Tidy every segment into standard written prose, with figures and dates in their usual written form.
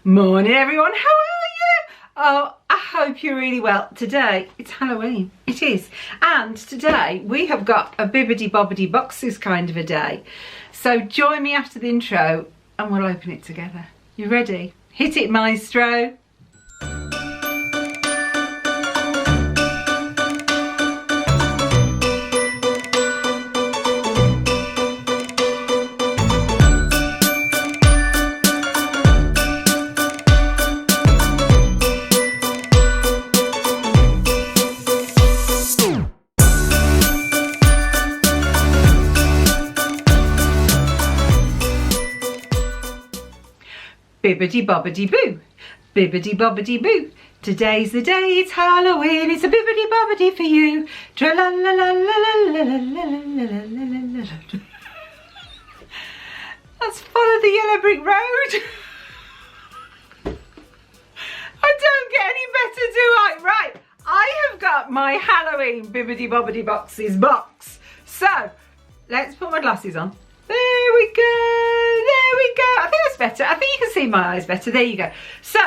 Morning everyone, how are you? Oh, I hope you're really well. Today, it's Halloween, it is. And today we have got a Bibbidi Bobbidi boxes kind of a day. So join me after the intro and we'll open it together. You ready? Hit it, maestro. Bibbidi Bobbidi Boo, Bibbidi Bobbidi Boo. Today's the day, it's Halloween, it's a Bibbidi Bobbidi for you. Tra la la la la la la la la la. Let's follow the yellow brick road. I don't get any better, do I? Right, I have got my Halloween Bibbidi Bobbidi boxes box. So, let's put my glasses on. There we go, there we go. I think that's better. I think you can see my eyes better. There you go. So,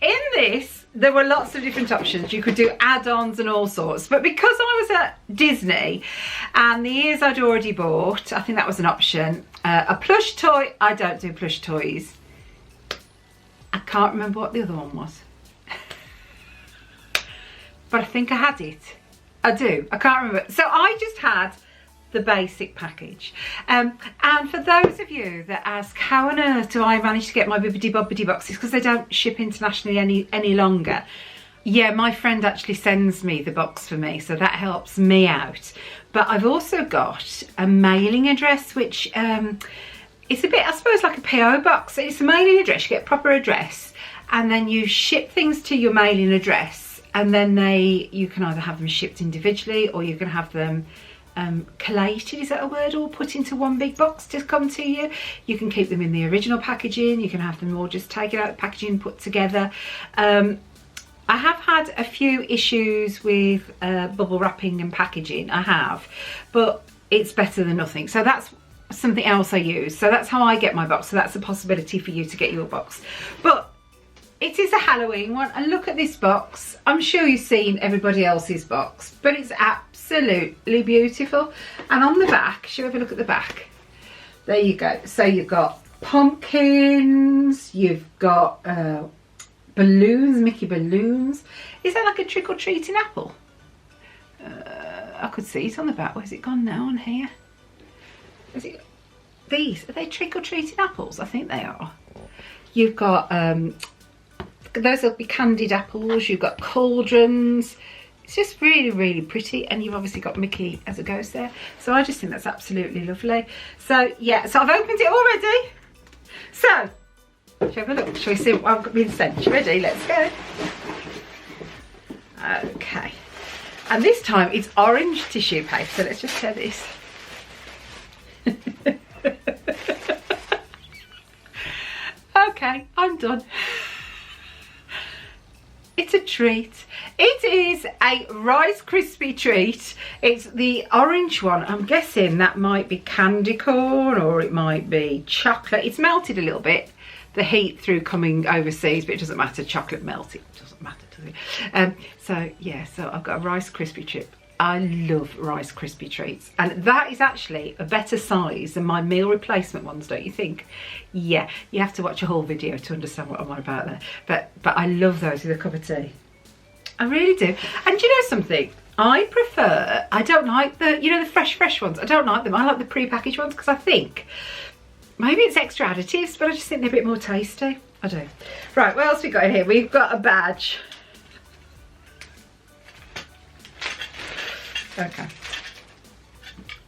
in this, there were lots of different options. You could do add-ons and all sorts. But because I was at Disney and the ears I'd already bought, I think that was an option. A plush toy. I don't do plush toys. I can't remember what the other one was. But I think I had it. I do. I can't remember. So I just had the basic package, and for those of you that ask how on earth do I manage to get my Bibbidi Bobbidi boxes, because they don't ship internationally any longer. Yeah, my friend actually sends me the box for me, so that helps me out. But I've also got a mailing address, which it's a bit, I suppose, like a PO box. It's a mailing address. You get a proper address and then you ship things to your mailing address, and then you can either have them shipped individually or you can have them collated, is that a word, or put into one big box to come to you. You can keep them in the original packaging, you can have them all just taken out of the packaging, put together. I have had a few issues with bubble wrapping and packaging, I have, but it's better than nothing. So that's something else I use. So that's how I get my box. So that's a possibility for you to get your box. But it is a Halloween one, and look at this box. I'm sure you've seen everybody else's box, but it's absolutely beautiful. And on the back, shall we have a look at the back? There you go. So you've got pumpkins, you've got balloons, Mickey balloons. Is that like a trick-or-treating apple? I could see it on the back. Where's it gone now on here? Is it, these, are they trick-or-treating apples? I think they are. You've got those will be candied apples. You've got cauldrons. It's just really, really pretty, and you've obviously got Mickey as a ghost there. So I just think that's absolutely lovely. So yeah, so I've opened it already. So shall we have a look? Shall we see what I've been sent? You ready? Let's go. Okay, and this time it's orange tissue paper. So let's just tear this. Okay, I'm done. It's a treat. It is a Rice Krispie treat. It's the orange one. I'm guessing that might be candy corn or it might be chocolate. It's melted a little bit, the heat through coming overseas, but it doesn't matter. Chocolate melted, it doesn't matter, does it? So yeah, so I've got a Rice Krispie treat. I love Rice Krispie treats, and that is actually a better size than my meal replacement ones, don't you think? Yeah, you have to watch a whole video to understand what I'm on about there, but I love those with a cup of tea. I really do. And do you know something? I don't like the, you know, the fresh ones. I don't like them. I like the pre-packaged ones because I think maybe it's extra additives, but I just think they're a bit more tasty. I do. Right, what else we got in here? We've got a badge. Okay.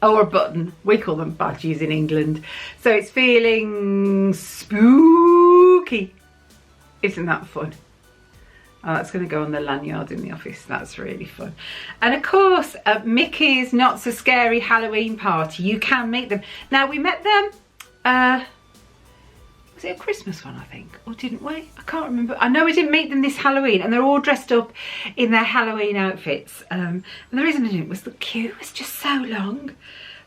Or a button. We call them badges in England. So it's feeling spooky. Isn't that fun? Oh, that's going to go on the lanyard in the office. That's really fun. And of course, at Mickey's Not So Scary Halloween Party, you can meet them. Now, we met them, was it a Christmas one, I think? Or didn't we? I can't remember. I know we didn't meet them this Halloween, and they're all dressed up in their Halloween outfits. And the reason I didn't was the queue was just so long.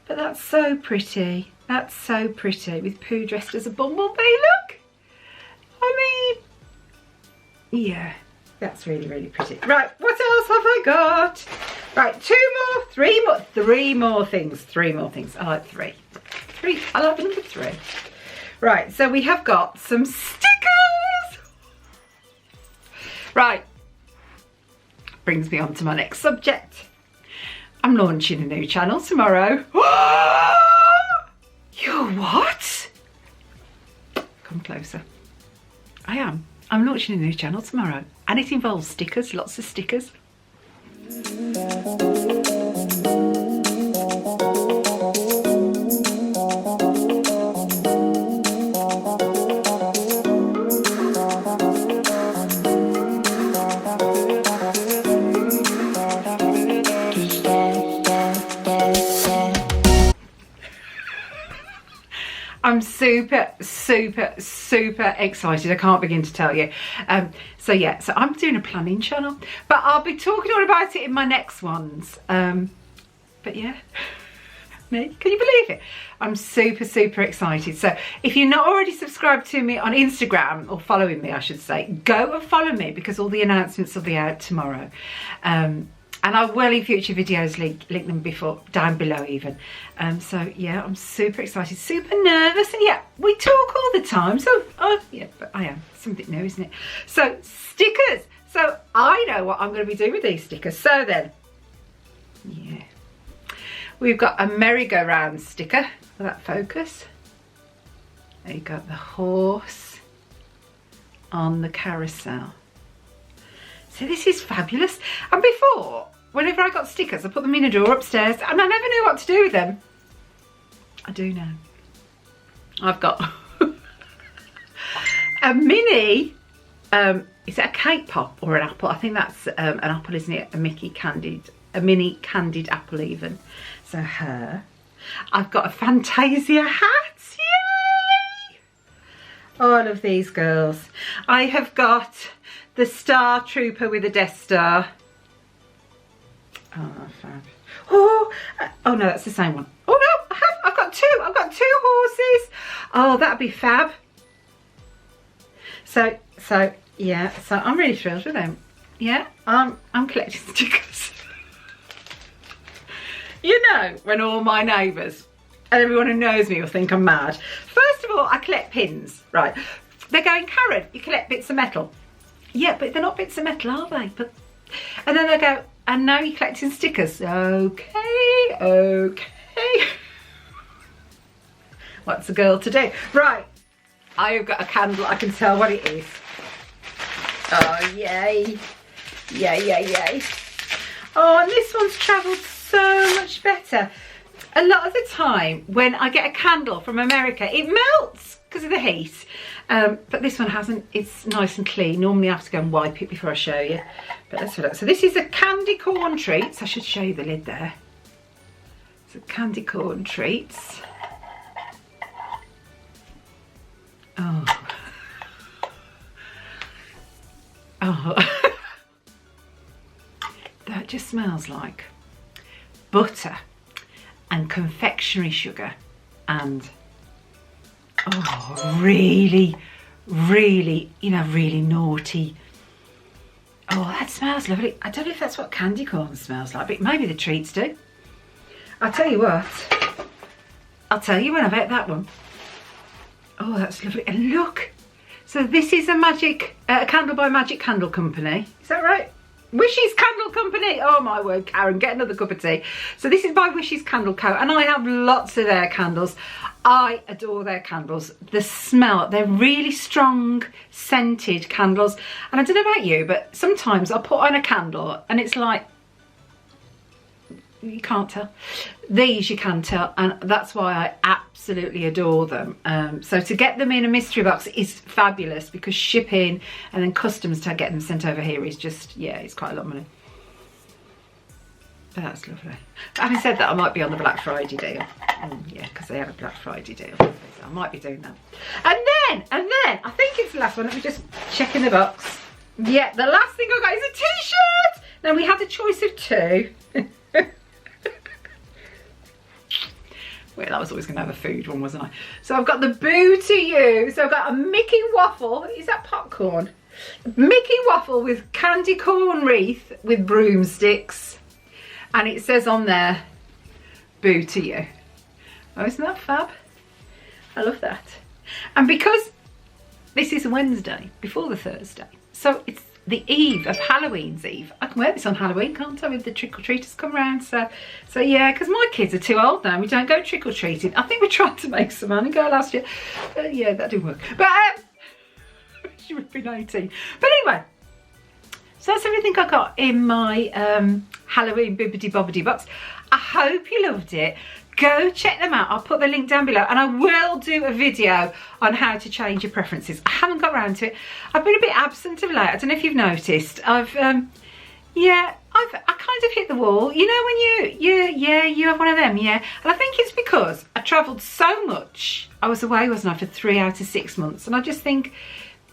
But that's so pretty. That's so pretty, with Pooh dressed as a bumblebee, look. I mean, Yeah, that's really, really pretty. Right, what else have I got? Right, three more things. I like three. I like the number 3. Right, so we have got some stickers. Right, brings me on to my next subject. I'm launching a new channel tomorrow. You're what? Come closer. I am. I'm launching a new channel tomorrow and it involves stickers, lots of stickers. I'm super excited. I can't begin to tell you. So I'm doing a planning channel, but I'll be talking all about it in my next ones. But yeah, me, can you believe it? I'm super excited. So if you're not already subscribed to me on Instagram, or following me I should say, go and follow me because all the announcements will be out tomorrow. And I will in future videos link them down below even. So yeah, I'm super excited, super nervous, and yeah, we talk all the time. So yeah, but I am something new, isn't it? So stickers. So I know what I'm going to be doing with these stickers. So then, yeah, we've got a merry-go-round sticker. Will that focus? There you go, the horse on the carousel. So this is fabulous. And before, whenever I got stickers, I put them in a drawer upstairs and I never knew what to do with them. I do now. I've got a mini, is it a cake pop or an apple? I think that's an apple, isn't it? A mini candied apple even. So her. I've got a Fantasia hat. Yay! Oh, I love these girls. I have got the Star Trooper with a Death Star. Oh, fab. Oh no, that's the same one. Oh no, I've got two horses. Oh, that'd be fab. So yeah, so I'm really thrilled with them. Yeah, I'm collecting stickers. You know, when all my neighbours and everyone who knows me will think I'm mad. First of all, I collect pins, right? They're going, Karen, you collect bits of metal. Yeah, but they're not bits of metal, are they? But, and then they go, and now you're collecting stickers. Okay. What's a girl to do? Right, I have got a candle. I can tell what it is. Oh, yay. Yay. Oh, and this one's travelled so much better. A lot of the time when I get a candle from America, it melts because of the heat. But this one hasn't. It's nice and clean. Normally I have to go and wipe it before I show you. But let's have a look. So this is a candy corn treats. I should show you the lid there. So candy corn treats. Oh. That just smells like butter and confectionery sugar and really, you know, really naughty. Oh, that smells lovely. I don't know if that's what candy corn smells like, but maybe the treats do. I'll tell you what. I'll tell you when I've ate that one. Oh, that's lovely. And look. So this is a candle by Magic Candle Company. Is that right? Wishes Candle Company. Oh my word, Karen, get another cup of tea. So this is by Wishes Candle Co. And I have lots of their candles. I adore their candles. The smell, they're really strong scented candles. And I don't know about you, but sometimes I'll put on a candle and it's like, you can't tell. These you can tell, and that's why I absolutely adore them. So to get them in a mystery box is fabulous because shipping and then customs to get them sent over here is just, yeah, it's quite a lot of money. But that's lovely. But having said that, I might be on the Black Friday deal. Yeah, because they have a Black Friday deal. So I might be doing that. And then, I think it's the last one. Let me just check in the box. Yeah, the last thing I got is a t-shirt. Now we had a choice of two. Well, I was always going to have a food one, wasn't I? So I've got the Boo to You. So I've got a Mickey waffle. Is that popcorn? Mickey waffle with candy corn wreath with broomsticks. And it says on there, boo to you. Oh, isn't that fab? I love that. And because this is a Wednesday before the Thursday, so it's the eve of Halloween's Eve. I can wear this on Halloween, can't I, with the trick-or-treaters come round. So yeah, because my kids are too old now. We don't go trick-or-treating. I think we tried to make some money go last year. Yeah, that didn't work. But she would be 19. But anyway, so that's everything I got in my Halloween Bibbidi Bobbidi box. I hope you loved it. Go check them out. I'll put the link down below, and I will do a video on how to change your preferences. I haven't got around to it. I've been a bit absent of late. I don't know if you've noticed. I've kind of hit the wall. You know when you have one of them, yeah. And I think it's because I travelled so much. I was away, wasn't I, for 3 out of 6 months, and I just think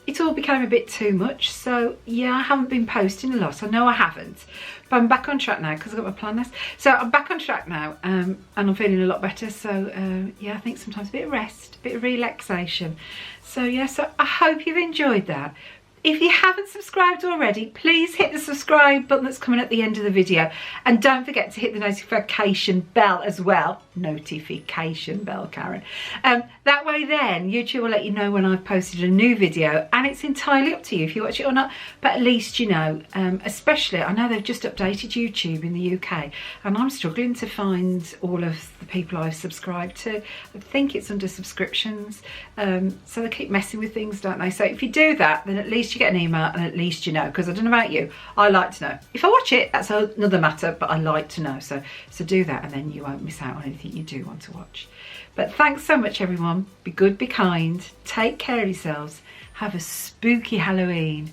it all became a bit too much. So yeah, I haven't been posting a lot. I know I haven't, but I'm back on track now because I've got my plan list. So I'm back on track now, and I'm feeling a lot better. So yeah, I think sometimes a bit of rest, a bit of relaxation. So yeah, so I hope you've enjoyed that. If you haven't subscribed already, please hit the subscribe button that's coming at the end of the video. And don't forget to hit the notification bell as well. Notification bell, Karen. That way then YouTube will let you know when I've posted a new video, and it's entirely up to you if you watch it or not, but at least you know. Especially, I know they've just updated YouTube in the UK, and I'm struggling to find all of the people I've subscribed to. I think it's under subscriptions, so they keep messing with things, don't they? So if you do that, then at least you get an email, and at least you know, because I don't know about you, I like to know. If I watch it, that's another matter, but I like to know. So do that, and then you won't miss out on anything you do want to watch. But thanks so much, everyone. Be good, be kind, take care of yourselves, have a spooky Halloween,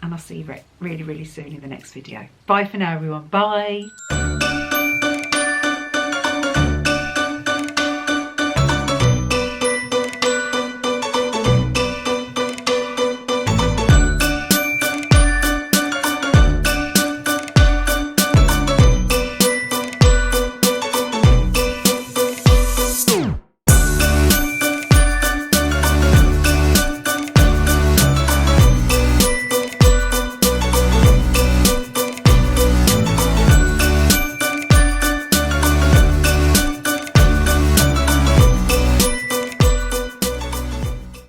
and I'll see you really, really soon in the next video. Bye for now, everyone. Bye.